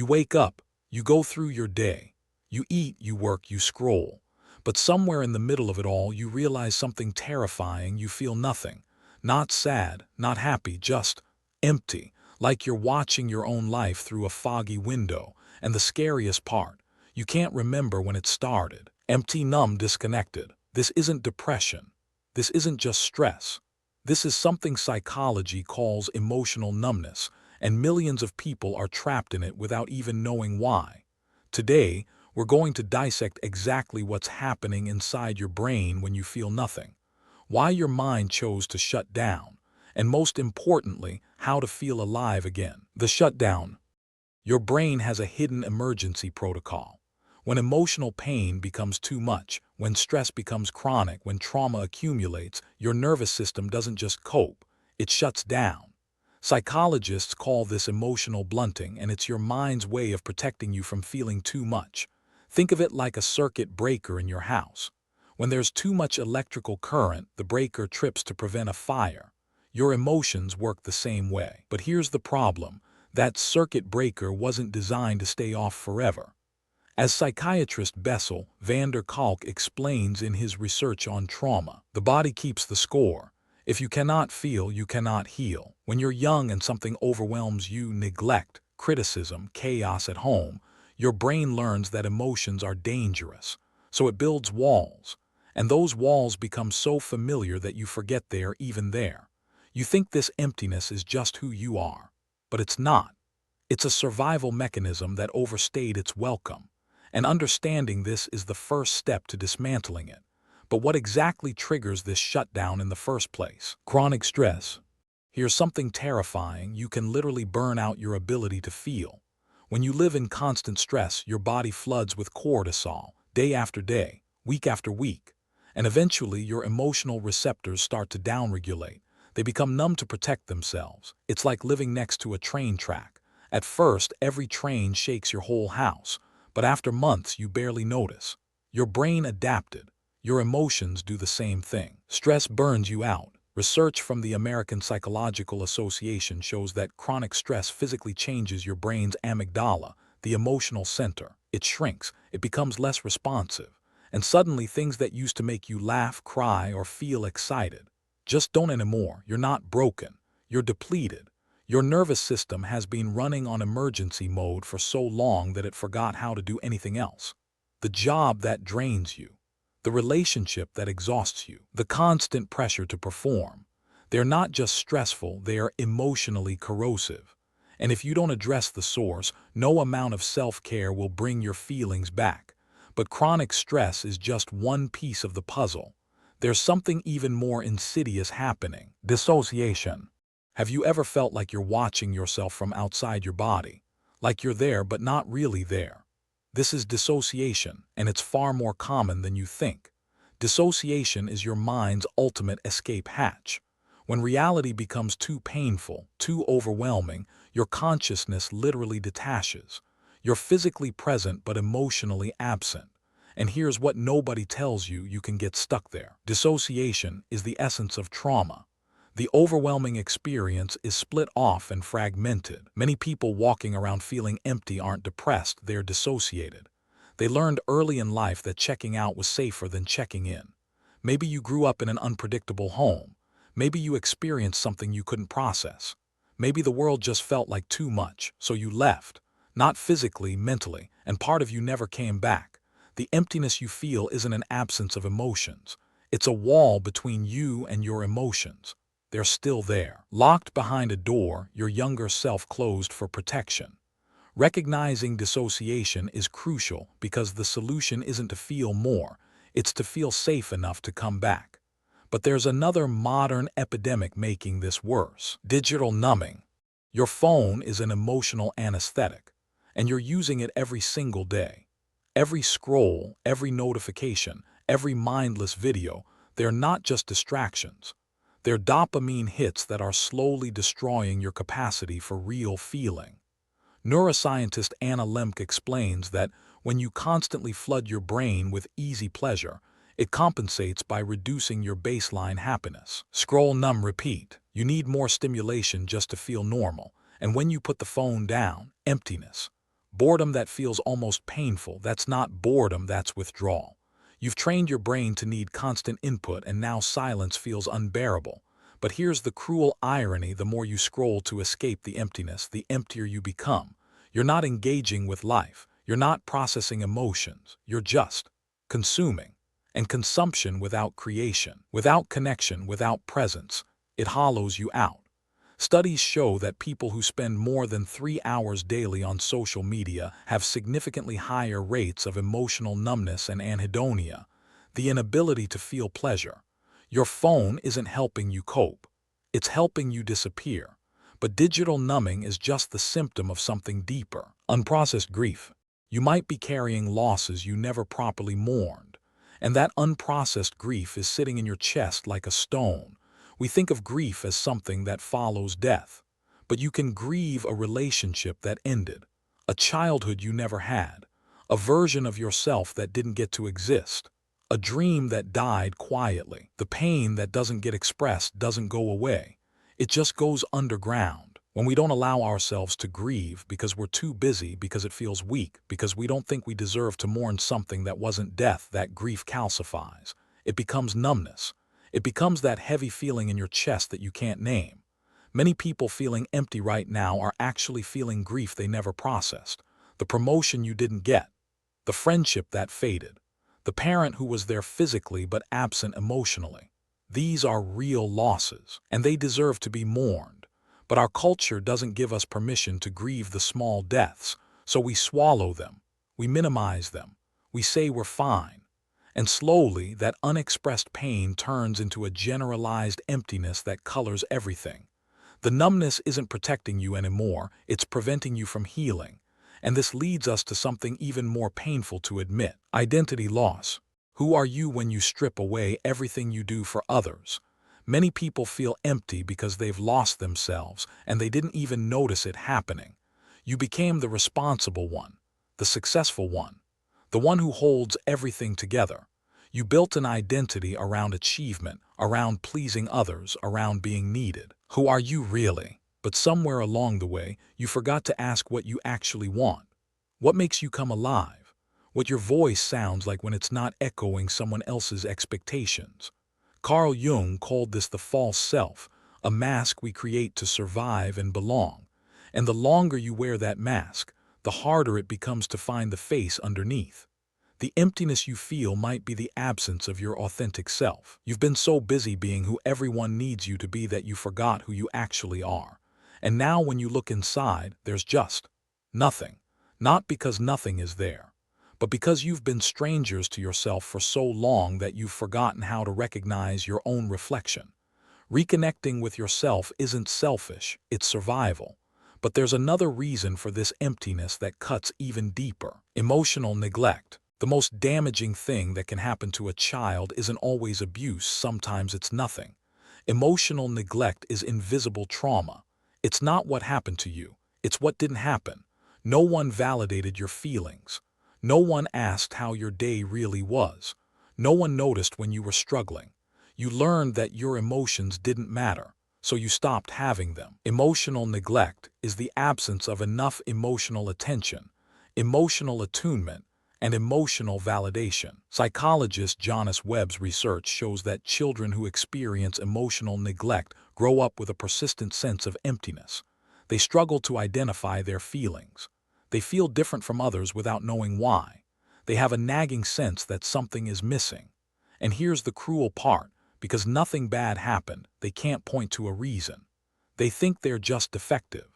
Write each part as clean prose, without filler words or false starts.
You wake up, you go through your day, you eat, you work, you scroll. But somewhere in the middle of it all, you realize something terrifying. You feel nothing. Not sad, not happy, just empty, like you're watching your own life through a foggy window. And the scariest part, you can't remember when it started. Empty, numb, disconnected. This isn't depression. This isn't just stress. This is something psychology calls emotional numbness, and millions of people are trapped in it without even knowing why. Today, we're going to dissect exactly what's happening inside your brain when you feel nothing, why your mind chose to shut down, and most importantly, how to feel alive again. The shutdown. Your brain has a hidden emergency protocol. When emotional pain becomes too much, when stress becomes chronic, when trauma accumulates, your nervous system doesn't just cope, it shuts down. Psychologists call this emotional blunting, and it's your mind's way of protecting you from feeling too much. Think of it like a circuit breaker in your house. When there's too much electrical current, the breaker trips to prevent a fire. Your emotions work the same way. But here's the problem. That circuit breaker wasn't designed to stay off forever. As psychiatrist Bessel van der Kolk explains in his research on trauma, the body keeps the score. If you cannot feel, you cannot heal. When you're young and something overwhelms you, neglect, criticism, chaos at home, your brain learns that emotions are dangerous. So it builds walls. And those walls become so familiar that you forget they're even there. You think this emptiness is just who you are. But it's not. It's a survival mechanism that overstayed its welcome. And understanding this is the first step to dismantling it. But what exactly triggers this shutdown in the first place? Chronic stress. Here's something terrifying. You can literally burn out your ability to feel. When you live in constant stress, your body floods with cortisol, day after day, week after week. And eventually, your emotional receptors start to downregulate. They become numb to protect themselves. It's like living next to a train track. At first, every train shakes your whole house. But after months, you barely notice. Your brain adapted. Your emotions do the same thing. Stress burns you out. Research from the American Psychological Association shows that chronic stress physically changes your brain's amygdala, the emotional center. It shrinks. It becomes less responsive. And suddenly, things that used to make you laugh, cry, or feel excited just don't anymore. You're not broken. You're depleted. Your nervous system has been running on emergency mode for so long that it forgot how to do anything else. The job that drains you, the relationship that exhausts you, the constant pressure to perform. They're not just stressful, they are emotionally corrosive. And if you don't address the source, no amount of self-care will bring your feelings back. But chronic stress is just one piece of the puzzle. There's something even more insidious happening. Dissociation. Have you ever felt like you're watching yourself from outside your body? Like you're there but not really there? This is dissociation, and it's far more common than you think. Dissociation is your mind's ultimate escape hatch. When reality becomes too painful, too overwhelming, your consciousness literally detaches. You're physically present but emotionally absent. And here's what nobody tells you: you can get stuck there. Dissociation is the essence of trauma. The overwhelming experience is split off and fragmented. Many people walking around feeling empty aren't depressed, they're dissociated. They learned early in life that checking out was safer than checking in. Maybe you grew up in an unpredictable home. Maybe you experienced something you couldn't process. Maybe the world just felt like too much, so you left. Not physically, mentally, and part of you never came back. The emptiness you feel isn't an absence of emotions. It's a wall between you and your emotions. They're still there. Locked behind a door, your younger self closed for protection. Recognizing dissociation is crucial because the solution isn't to feel more, it's to feel safe enough to come back. But there's another modern epidemic making this worse: digital numbing. Your phone is an emotional anesthetic, and you're using it every single day. Every scroll, every notification, every mindless video, they're not just distractions. They're dopamine hits that are slowly destroying your capacity for real feeling. Neuroscientist Anna Lemke explains that when you constantly flood your brain with easy pleasure, it compensates by reducing your baseline happiness. Scroll, numb, repeat. You need more stimulation just to feel normal. And when you put the phone down, emptiness. Boredom that feels almost painful, that's not boredom, that's withdrawal. You've trained your brain to need constant input, and now silence feels unbearable. But here's the cruel irony: the more you scroll to escape the emptiness, the emptier you become. You're not engaging with life. You're not processing emotions. You're just consuming. And consumption without creation, without connection, without presence, it hollows you out. Studies show that people who spend more than 3 hours daily on social media have significantly higher rates of emotional numbness and anhedonia, the inability to feel pleasure. Your phone isn't helping you cope. It's helping you disappear. But digital numbing is just the symptom of something deeper: unprocessed grief. You might be carrying losses you never properly mourned, and that unprocessed grief is sitting in your chest like a stone. We think of grief as something that follows death, but you can grieve a relationship that ended, a childhood you never had, a version of yourself that didn't get to exist, a dream that died quietly. The pain that doesn't get expressed doesn't go away. It just goes underground. When we don't allow ourselves to grieve because we're too busy, because it feels weak, because we don't think we deserve to mourn something that wasn't death, that grief calcifies. It becomes numbness. It becomes that heavy feeling in your chest that you can't name. Many people feeling empty right now are actually feeling grief they never processed. The promotion you didn't get, the friendship that faded, the parent who was there physically but absent emotionally. These are real losses, and they deserve to be mourned. But our culture doesn't give us permission to grieve the small deaths, so we swallow them, we minimize them, we say we're fine. And slowly, that unexpressed pain turns into a generalized emptiness that colors everything. The numbness isn't protecting you anymore, it's preventing you from healing. And this leads us to something even more painful to admit: identity loss. Who are you when you strip away everything you do for others? Many people feel empty because they've lost themselves, and they didn't even notice it happening. You became the responsible one, the successful one, the one who holds everything together. You built an identity around achievement, around pleasing others, around being needed. Who are you really? But somewhere along the way, you forgot to ask what you actually want. What makes you come alive? What your voice sounds like when it's not echoing someone else's expectations. Carl Jung called this the false self, a mask we create to survive and belong. And the longer you wear that mask, the harder it becomes to find the face underneath. The emptiness you feel might be the absence of your authentic self. You've been so busy being who everyone needs you to be that you forgot who you actually are. And now when you look inside, there's just nothing. Not because nothing is there, but because you've been strangers to yourself for so long that you've forgotten how to recognize your own reflection. Reconnecting with yourself isn't selfish, it's survival. But there's another reason for this emptiness that cuts even deeper: emotional neglect. The most damaging thing that can happen to a child isn't always abuse, sometimes it's nothing. Emotional neglect is invisible trauma. It's not what happened to you, it's what didn't happen. No one validated your feelings. No one asked how your day really was. No one noticed when you were struggling. You learned that your emotions didn't matter, so you stopped having them. Emotional neglect is the absence of enough emotional attention, emotional attunement, and emotional validation. Psychologist Jonas Webb's research shows that children who experience emotional neglect grow up with a persistent sense of emptiness. They struggle to identify their feelings. They feel different from others without knowing why. They have a nagging sense that something is missing. And here's the cruel part: because nothing bad happened, they can't point to a reason. They think they're just defective.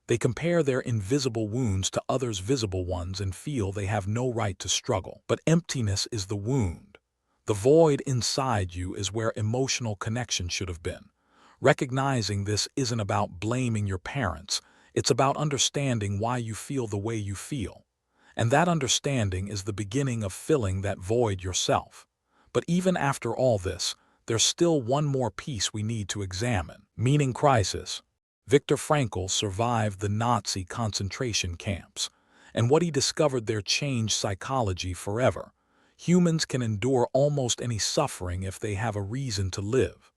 They compare their invisible wounds to others' visible ones and feel they have no right to struggle. But emptiness is the wound. The void inside you is where emotional connection should have been. Recognizing this isn't about blaming your parents. It's about understanding why you feel the way you feel. And that understanding is the beginning of filling that void yourself. But even after all this, there's still one more piece we need to examine: meaning crisis. Viktor Frankl survived the Nazi concentration camps, and what he discovered there changed psychology forever. Humans can endure almost any suffering if they have a reason to live.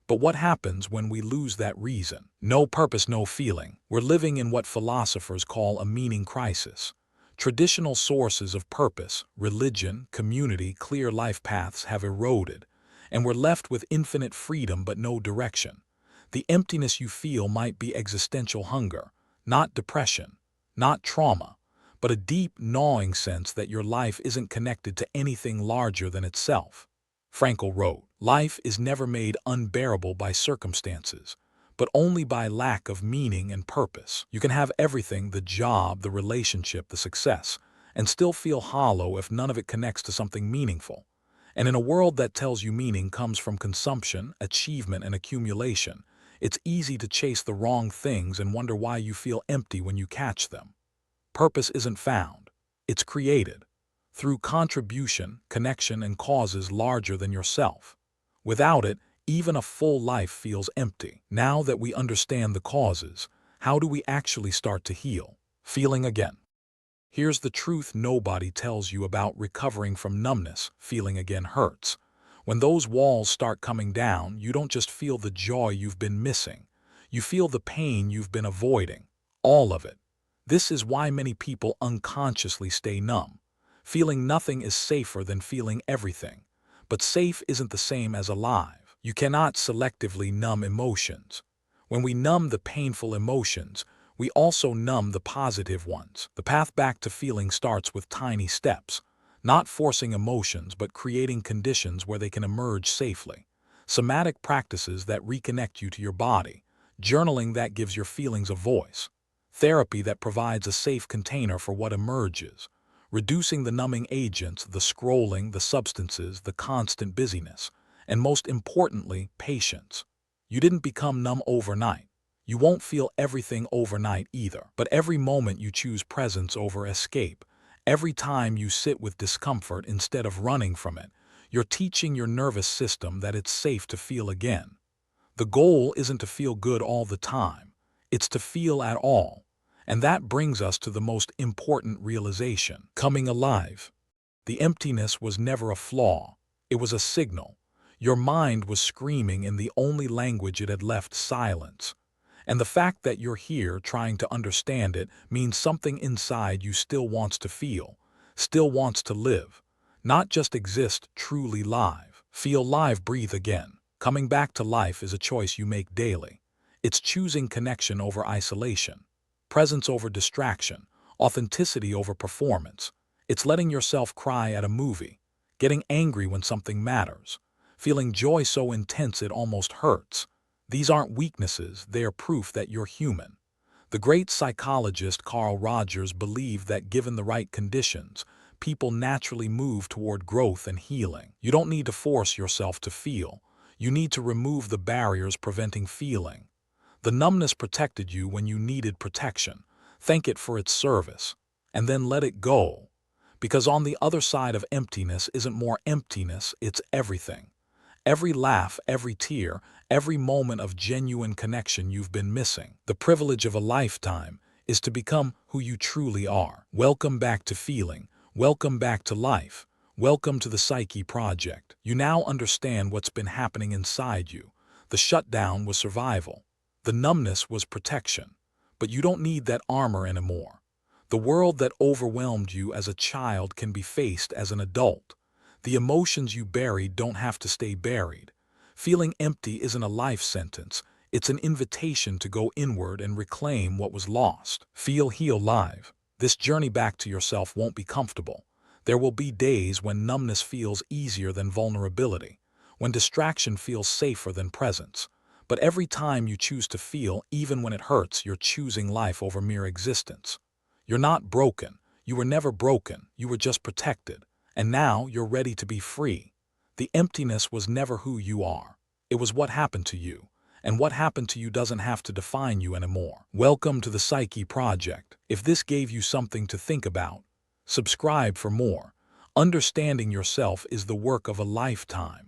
But what happens when we lose that reason? No purpose, no feeling. We're living in what philosophers call a meaning crisis. Traditional sources of purpose, religion, community, clear life paths have eroded, and we're left with infinite freedom but no direction. The emptiness you feel might be existential hunger, not depression, not trauma, but a deep, gnawing sense that your life isn't connected to anything larger than itself. Frankl wrote, "Life is never made unbearable by circumstances, but only by lack of meaning and purpose." You can have everything, the job, the relationship, the success, and still feel hollow if none of it connects to something meaningful. And in a world that tells you meaning comes from consumption, achievement, and accumulation, it's easy to chase the wrong things and wonder why you feel empty when you catch them. Purpose isn't found, it's created, through contribution, connection, and causes larger than yourself. Without it, even a full life feels empty. Now that we understand the causes, how do we actually start to heal? Feeling again. Here's the truth nobody tells you about recovering from numbness. Feeling again hurts. When those walls start coming down, you don't just feel the joy you've been missing. You feel the pain you've been avoiding. All of it. This is why many people unconsciously stay numb. Feeling nothing is safer than feeling everything. But safe isn't the same as alive. You cannot selectively numb emotions. When we numb the painful emotions, we also numb the positive ones. The path back to feeling starts with tiny steps, not forcing emotions but creating conditions where they can emerge safely. Somatic practices that reconnect you to your body, journaling that gives your feelings a voice, therapy that provides a safe container for what emerges, reducing the numbing agents, the scrolling, the substances, the constant busyness, and most importantly, patience. You didn't become numb overnight. You won't feel everything overnight either. But every moment you choose presence over escape, every time you sit with discomfort instead of running from it, you're teaching your nervous system that it's safe to feel again. The goal isn't to feel good all the time. It's to feel at all. And that brings us to the most important realization: coming alive. The emptiness was never a flaw. It was a signal. Your mind was screaming in the only language it had left: silence. And the fact that you're here trying to understand it means something inside you still wants to feel, still wants to live, not just exist, truly live. Feel live, breathe again. Coming back to life is a choice you make daily. It's choosing connection over isolation, presence over distraction, authenticity over performance. It's letting yourself cry at a movie, getting angry when something matters, feeling joy so intense it almost hurts. These aren't weaknesses, they are proof that you're human. The great psychologist Carl Rogers believed that given the right conditions, people naturally move toward growth and healing. You don't need to force yourself to feel. You need to remove the barriers preventing feeling. The numbness protected you when you needed protection. Thank it for its service. And then let it go. Because on the other side of emptiness isn't more emptiness, it's everything. Every laugh, every tear, every moment of genuine connection you've been missing. The privilege of a lifetime is to become who you truly are. Welcome back to feeling. Welcome back to life. Welcome to the Psyche Project. You now understand what's been happening inside you. The shutdown was survival. The numbness was protection. But you don't need that armor anymore. The world that overwhelmed you as a child can be faced as an adult. The emotions you buried don't have to stay buried. Feeling empty isn't a life sentence. It's an invitation to go inward and reclaim what was lost. Feel, heal, live. This journey back to yourself won't be comfortable. There will be days when numbness feels easier than vulnerability, when distraction feels safer than presence. But every time you choose to feel, even when it hurts, you're choosing life over mere existence. You're not broken. You were never broken. You were just protected. And now you're ready to be free. The emptiness was never who you are. It was what happened to you. And what happened to you doesn't have to define you anymore. Welcome to the Psyche Project. If this gave you something to think about, subscribe for more. Understanding yourself is the work of a lifetime.